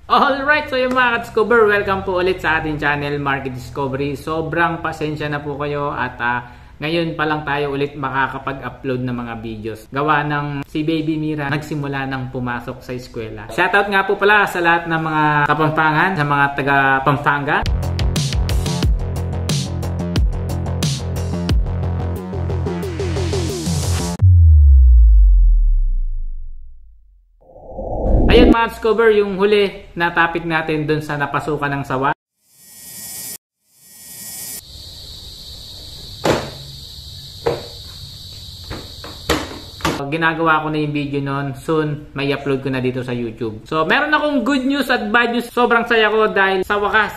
Alright, so yung mga ka-discover, welcome po ulit sa ating channel, Market Discovery. Sobrang pasensya na po kayo at ngayon pa lang tayo ulit makakapag-upload ng mga videos. Gawa ng si Baby Mira nagsimula nang pumasok sa eskwela. Shoutout nga po pala sa lahat ng mga Kapampangan, sa mga taga Pampanga. Ayun mga discover, yung huli na topic natin dun sa napasukan ng sawa. Ginagawa ko na yung video nun. Soon, may upload ko na dito sa YouTube. So, meron akong good news at bad news. Sobrang saya ko dahil sa wakas,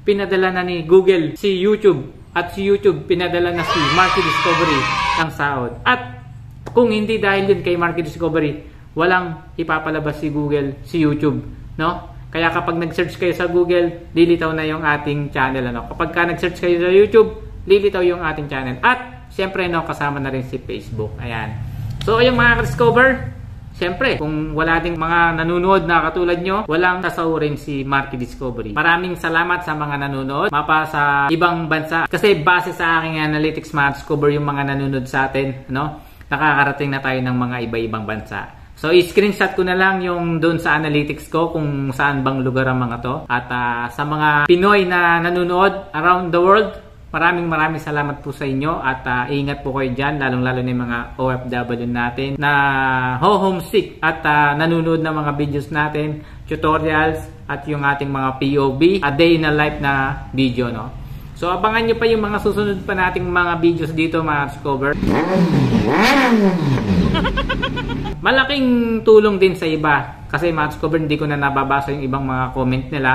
pinadala na ni Google si YouTube. At si YouTube, pinadala na si Market Discovery ng sahod. At kung hindi dahil din kay Market Discovery, walang ipapalabas si Google, si YouTube, no? Kaya kapag nag-search kayo sa Google, lilitaw na yung ating channel, ano? Kapag ka nag-search kayo sa YouTube, lilitaw yung ating channel. At, syempre, no, kasama na rin si Facebook. Ayan. So, yung mga discover, syempre, kung wala ding mga nanonood na katulad nyo, walang sasahurin si Market Discovery. Maraming salamat sa mga nanonood, mapa sa ibang bansa. Kasi base sa aking analytics, mga discover yung mga nanonood sa atin, no? Nakakarating na tayo ng mga iba-ibang bansa. So, i-screenshot ko na lang yung doon sa analytics ko kung saan bang lugar ang mga to. At sa mga Pinoy na nanonood around the world, maraming salamat po sa inyo. At ingat po kayo dyan, lalong-lalo na yung mga OFW natin na homesick at nanonood ng mga videos natin, tutorials, at yung ating mga POV, a day in a life na video, no? So, abangan nyo pa yung mga susunod pa nating mga videos dito, mga discover. Malaking tulong din sa iba. Kasi mga discover, hindi ko na nababasa yung ibang mga comment nila.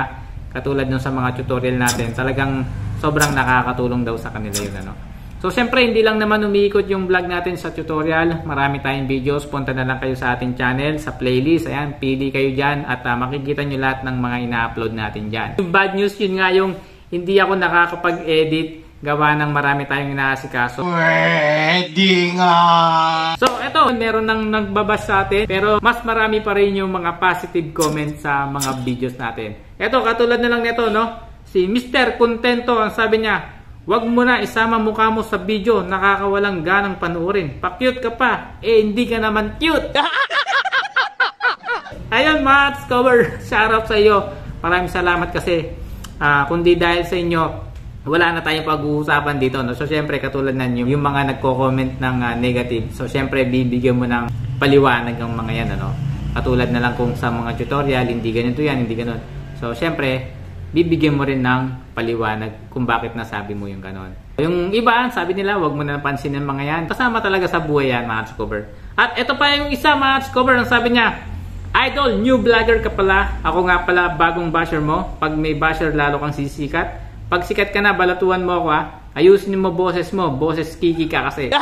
Katulad nung sa mga tutorial natin. Talagang sobrang nakakatulong daw sa kanila yun, ano? So, syempre, hindi lang naman umiikot yung vlog natin sa tutorial. Marami tayong videos. Punta na lang kayo sa ating channel, sa playlist. Ayan, pili kayo dyan. At makikita nyo lahat ng mga ina-upload natin dyan. Yung bad news, yun nga yung hindi ako nakakapag-edit gawa ng marami tayong inaasikaso. Pwede nga! So, eto, meron nang nagbabas sa atin, pero mas marami pa rin yung mga positive comments sa mga videos natin. Eto, katulad na lang nito, no? Si Mr. Contento, ang sabi niya, wag mo na isama mukha mo sa video, nakakawalang ganang panuorin. Pa-cute ka pa, hindi ka naman cute! Ayun, mga discover, shoutout sa iyo. Maraming salamat kasi kundi dahil sa inyo, wala na tayong pag-uusapan dito, no? So, syempre, katulad na nyo, yung mga nagko-comment ng negative. So, syempre, bibigyan mo ng paliwanag ng mga yan, ano? Katulad na lang kung sa mga tutorial, hindi ganito yan, hindi ganon. So, syempre, bibigyan mo rin ng paliwanag kung bakit nasabi mo yung ganon. Yung iba, sabi nila, wag mo na napansin ng mga yan. Kasama talaga sa buhay yan, mga discover. At ito pa yung isa, mga discover, ang sabi niya, Idol, new vlogger ka pala. Ako nga pala bagong basher mo. Pag may basher, lalo kang sisikat. Pag sikat ka na, balatuan mo ako, ha. Ayusin mo boses mo. Boses kiki ka kasi.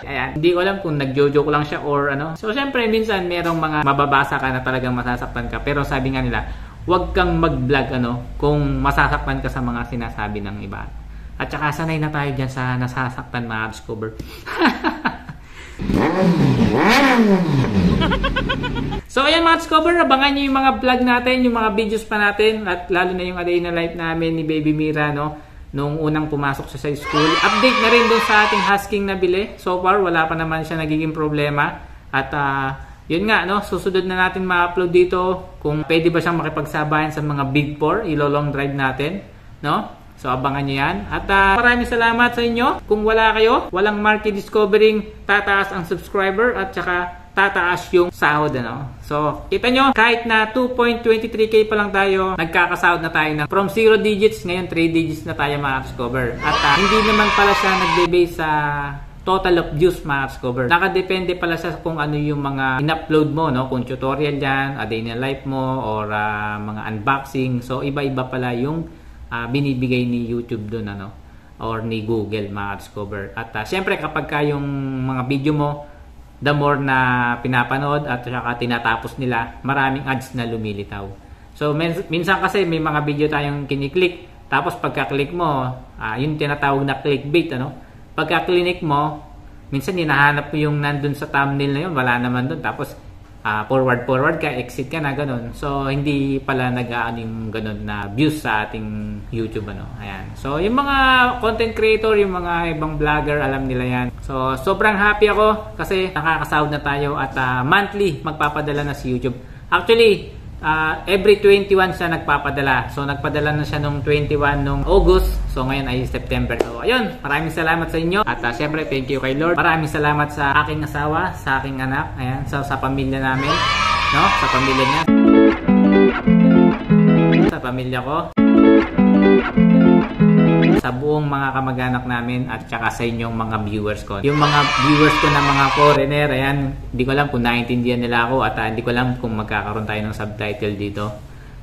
Ayan. Hindi ko alam kung nagjo-joke lang siya or ano. So, syempre, minsan merong mga mababasa ka na talagang masasaktan ka. Pero sabi nga nila, huwag kang mag-vlog, ano, kung masasaktan ka sa mga sinasabi ng iba. At saka, sanay na tayo dyan sa nasasaktan, mga discover. So ayan mga discover, abangan nyo yung mga vlog natin, yung mga videos pa natin, at lalo na yung a day in a life namin ni Baby Mira, no? Nung unang pumasok siya sa school. Update na rin doon sa ating husking na bili. So far wala pa naman siya nagiging problema. At yun nga, no? Susunod na natin ma-upload dito kung pwede ba siyang makipagsabayan sa mga Big 4 ilo-long drive natin, no? So, abangan nyo yan. At maraming salamat sa inyo. Kung wala kayo, walang Market Discovering, tataas ang subscriber at saka tataas yung sahod, ano. So, kita nyo, kahit na 2.23k pa lang tayo, nagkakasahod na tayo ng from 0 digits, ngayon 3 digits na tayo ma-discover. At hindi naman pala siya nagbe-base sa total of views, ma-discover. Nakadepende pala siya kung ano yung mga in-upload mo, no? Kung tutorial yan, a day in a life mo, or mga unboxing. So, iba-iba pala yung binibigay ni YouTube doon, ano, or ni Google, ma-discover. At syempre kapag yung mga video mo, the more na pinapanood at saka tinatapos nila, maraming ads na lumilitaw. So minsan kasi may mga video tayong kiniklik, tapos pagka-click mo, yung tinatawag na clickbait, ano, pagka-click mo, minsan hinahanap mo yung nandun sa thumbnail na yun, wala naman doon, tapos forward ka, exit ka na, ganun. So, hindi pala nag-aano yung ganun na views sa ating YouTube, ano. Ayan. So, yung mga content creator, yung mga ibang vlogger, alam nila yan. So, sobrang happy ako kasi nakakasahod na tayo at monthly magpapadala na si YouTube. Actually, every 21 siya nagpapadala. So, nagpadala na siya nung 21 nung August. So, ngayon ay September. So, ayun. Maraming salamat sa inyo. At syempre, thank you kay Lord. Maraming salamat sa aking asawa, sa aking anak. Ayan. Sa pamilya namin. No? Sa pamilya niya. Sa pamilya ko. Sa buong mga kamag-anak namin at saka sa inyong mga viewers ko. Yung mga viewers ko na mga foreigner, ayan, hindi ko alam kung naiintindihan nila ako at hindi ko alam kung magkakaroon tayo ng subtitle dito.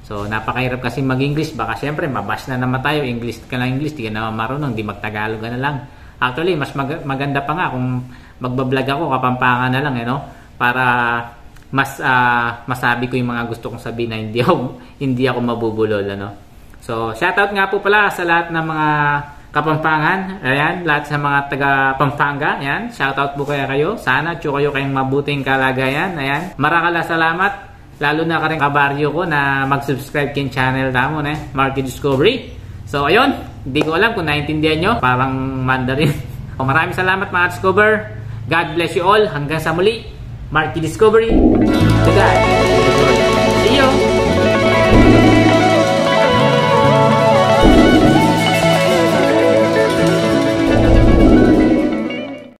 So, napakahirap kasi mag-English. Baka syempre, mabash na naman tayo. English ka lang English, di ka naman marunong, di mag-Tagalog ka na lang. Actually, mas maganda pa nga kung magbablog ako, Kapampangan na lang, para mas masabi ko yung mga gusto kong sabihin na hindi ako mabubulol, So, shoutout nga po pala sa lahat ng mga Kapampangan. Ayan, lahat sa mga taga Pampanga. Ayan, shoutout po kayo. Sana kayo kayong mabuting kalagayan. Ayan, maraming salamat. Lalo na ka rin kabaryo ko na mag-subscribe kin channel namon, Marky Discovery. So, ayun, hindi ko alam kung naintindihan nyo. Parang Mandarin. So, maraming salamat mga Discover. God bless you all. Hanggang sa muli. Marky Discovery. To God.